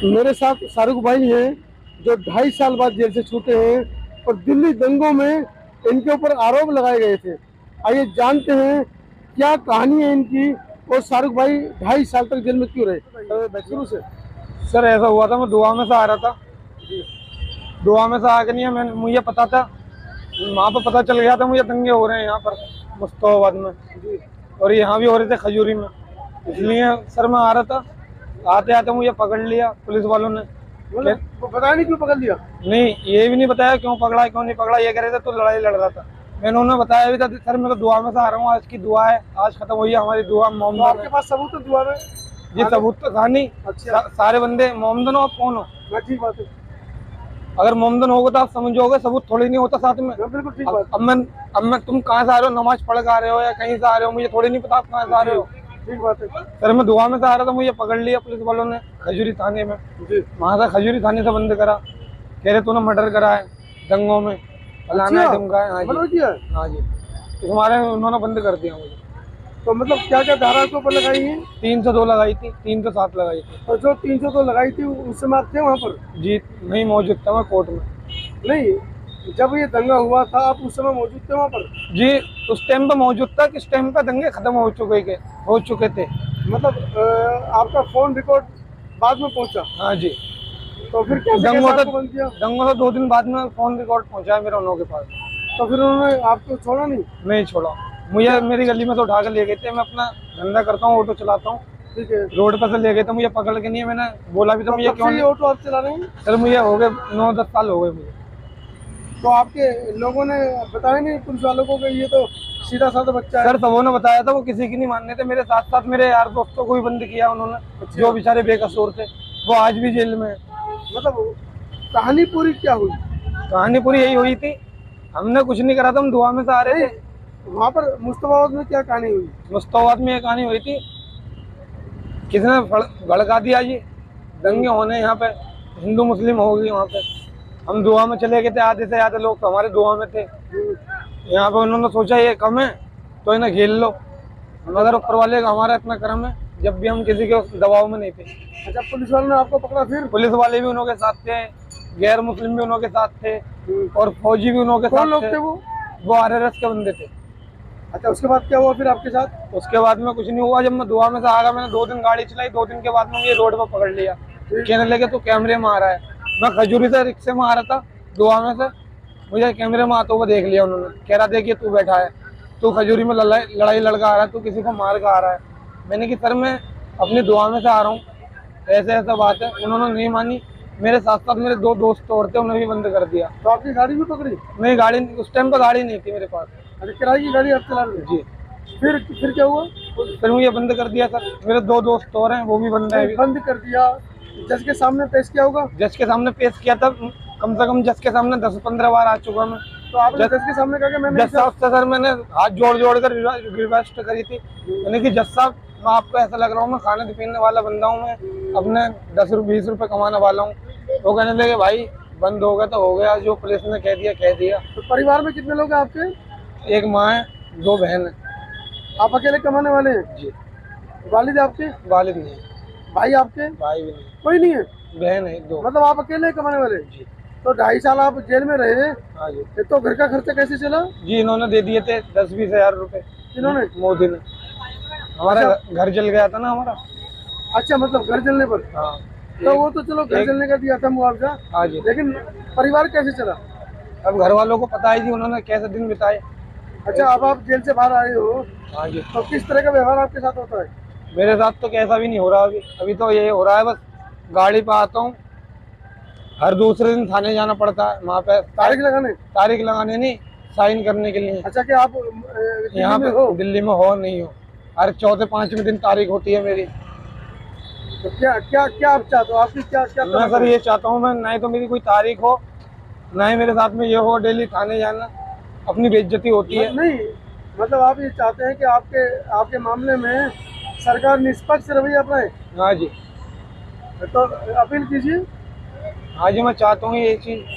मेरे साथ शाहरुख भाई हैं जो 2.5 साल बाद जेल से छूटे हैं और दिल्ली दंगों में इनके ऊपर आरोप लगाए गए थे। आइए जानते हैं क्या कहानी है इनकी और शाहरुख भाई 2.5 साल तक जेल में क्यों रहे। शुरू से सर ऐसा हुआ था, मैं दुआ में से आ रहा था। दुआ में से आके नहीं मैंने मुझे पता था, वहाँ पर पता चल गया था मुझे दंगे हो रहे हैं यहाँ पर मुस्तफाबाद में, और यहाँ भी हो रहे थे खजूरी में। इसलिए सर मैं आ रहा था, आते आते मुझे पकड़ लिया पुलिस वालों ने। पता नहीं क्यों पकड़ लिया। नहीं, ये भी नहीं बताया क्यों पकड़ा क्यों नहीं पकड़ा। ये कह रहे थे तो लड़ाई लड़ रहा था। मैंने उन्हें बताया भी था, सर मैं तो दुआ में से आ रहा हूँ, आज की दुआ है, आज खत्म हुई है हमारी दुआ तो मोहम्मद आपके पास सबूत है दुआ में? जी सबूत तो था नहीं। अच्छा। सारे बंदे मोहम्मदन हो, आप कौन हो? ठीक बात है। अगर मोमदन होगा तो आप समझोगे, सबूत थोड़ी नहीं होता साथ में। बिल्कुल ठीक बात। अब मैं तुम कहाँ से आ रहे हो, नमाज पढ़ के आ रहे हो या कहीं से आ रहे हो, मुझे थोड़ी नहीं पता आप कहाँ से आ रहे हो। ठीक बात है। सर मैं दुआ में से आ रहा था, मुझे पकड़ लिया पुलिस वालों ने खजूरी थाने में। वहाँ से खजूरी थाने से बंद करा, कह रहे तूने मर्डर करा है दंगों में, फलाना ढमका है। हाँ जी, हाँ जी, तुम्हारे उन्होंने बंद कर दिया मुझे। तो मतलब क्या क्या धारा के ऊपर लगाई है? 302 लगाई थी, 307 लगाई थी। और जो 302 लगाई थी उस समय आप थे वहाँ पर? जी नहीं मौजूद था मैं कोर्ट में। नहीं, जब ये दंगा हुआ था आप उस समय मौजूद थे वहाँ पर? जी उस टाइम पे मौजूद था, किस टाइम पे दंगे खत्म हो चुके थे। मतलब आपका फोन रिकॉर्ड बाद में पहुंचा? हाँ जी। तो फिर कैसे आपको बंद किया? दंगों से 2 दिन बाद में फोन रिकॉर्ड पहुंचा है मेरे उन्हों के पास। तो फिर उन्होंने आपको छोड़ा नहीं? नहीं छोड़ा मुझे, मेरी गली में तो उठा कर ले गए थे। मैं अपना धंधा करता हूँ, ऑटो चलाता हूँ, ठीक है। रोड पर से ले गए थे मुझे पकड़ के। नहीं मैंने बोला भी तो मुझे क्यों नहीं। ऑटो आप चला रहे हैं? सर मुझे हो गए 9-10 साल हो गए मुझे। तो आपके लोगों ने बताया नहीं पुलिस वालों को कि ये तो सीधा साधा बच्चा है? सर सबों ने बताया था, वो किसी की नहीं मानने थे। मेरे साथ साथ मेरे यार दोस्तों को भी बंद किया उन्होंने, जो बेचारे बेकसूर थे, वो आज भी जेल में है। मतलब कहानी पूरी क्या हुई? कहानी पूरी यही हुई थी, हमने कुछ नहीं करा था, हम दुआ में से आ रहे थे। वहाँ पर मुस्तफाबाद में क्या कहानी हुई? मुस्तफाबाद में ये कहानी हुई थी, किसने भड़का दिया जी, दंगे होने यहाँ पे, हिंदू मुस्लिम हो गई वहाँ पे। हम दुआ में चले गए थे, आधे से ज्यादा लोग तो हमारे दुआ में थे। यहाँ पे उन्होंने सोचा ये कम है तो इन्हें घेर लो, मगर ऊपर वाले का हमारा इतना कर्म है, जब भी हम किसी के दबाव में नहीं थे। अच्छा, पुलिस वालों ने आपको पकड़ा? फिर पुलिस पुलिस वाले भी उन्होंने साथ थे, गैर मुस्लिम भी उन्होंने साथ थे, और फौजी भी उन्होंने साथ लोग थे? वो RRS के बंदे थे। अच्छा, उसके बाद क्या हुआ फिर आपके साथ? उसके बाद में कुछ नहीं हुआ। जब मैं दुआ में से आ गया, मैंने 2 दिन गाड़ी चलाई, 2 दिन के बाद में मुझे रोड पर पकड़ लिया। कहने लगे तू कैमरे में आ रहा है। मैं खजूरी से रिक्शे में आ रहा था दुआ में से, मुझे कैमरे में आते हुए देख लिया उन्होंने। कह रहा देखिए तू बैठा है, तू खजूरी में लड़ाई लड़का आ रहा है, तू किसी को मार का आ रहा है। मैंने कि सर मैं अपनी दुआ में से आ रहा हूँ, ऐसे ऐसा बात है। उन्होंने नहीं मानी। मेरे साथ साथ मेरे 2 दोस्त और थे, उन्हें भी बंद कर दिया। तो आपकी गाड़ी भी पकड़ी? नहीं, गाड़ी उस टाइम पर गाड़ी नहीं थी मेरे पास। अच्छा, किराए की गाड़ी आप चला रहे? जी। फिर क्या हुआ? फिर मुझे बंद कर दिया सर। मेरे 2 दोस्त और हैं, वो भी बंद है। बंद कर दिया? जज के सामने पेश किया होगा? जज के सामने पेश किया था, कम से कम जज के सामने 10-15 बार आ चुका मैं। तो आपने जज के सामने कहा कि मैंने जज साहब से सर मैंने हाथ जोड़ कर रिक्वेस्ट करी थी, मैंने कि जज साहब मैं आपको ऐसा लग रहा हूँ, मैं खाने पीने वाला बंदा हूँ, मैं अपने 10-20 रुपए कमाने वाला हूँ। वो कहने लगे भाई बंद हो गया तो हो गया, जो पुलिस ने कह दिया कह दिया। तो परिवार में कितने लोग हैं आपके? 1 माँ है, 2 बहन है। आप अकेले कमाने वाले हैं? जी। वालिद आपके? वालिद नहीं। भाई आपके? भाई भी नहीं। कोई नहीं है? बहन है 2। मतलब आप अकेले कमाने वाले? जी। तो 2.5 साल आप जेल में रहे? हाँ जी। तो घर का खर्चा कैसे चला? जी इन्होंने दे दिए थे 10-20 हजार रुपए। इन्होंने? मोदी ने। हमारा घर जल गया था ना हमारा। अच्छा, मतलब घर जलने पर? हाँ। तो वो तो चलो घर जलने का दिया था मुआवजा। हाँ जी। लेकिन परिवार कैसे चला? अब घर वालों को पता है जी, उन्होंने कैसे दिन बिताए। अच्छा, अब आप जेल से बाहर आए हो? हाँ जी। तो किस तरह का व्यवहार आपके साथ होता है? मेरे साथ तो कैसा भी नहीं हो रहा अभी तो ये हो रहा है, बस गाड़ी पे आता हूँ, हर दूसरे दिन थाने जाना पड़ता है, वहाँ पे तारीख लगाने नहीं, साइन करने के लिए। अच्छा, कि आप यहाँ पे दिल्ली में हो नहीं हो, हर 4-5वें दिन तारीख होती है मेरी। तो क्या क्या क्या आप चाहते हो? आपकी क्या क्या? मैं सर ये चाहता हूँ, मैं ना ही तो मेरी कोई तारीख हो, ना ही मेरे साथ में ये हो डेली थाने जाना, अपनी बेइज्जती होती है। नहीं, मतलब आप ये चाहते हैं कि आपके मामले में सरकार निष्पक्ष रवैया अपनाए? हाँ जी। तो अपील कीजिए। हाँ जी, मैं चाहता हूँ ये चीज़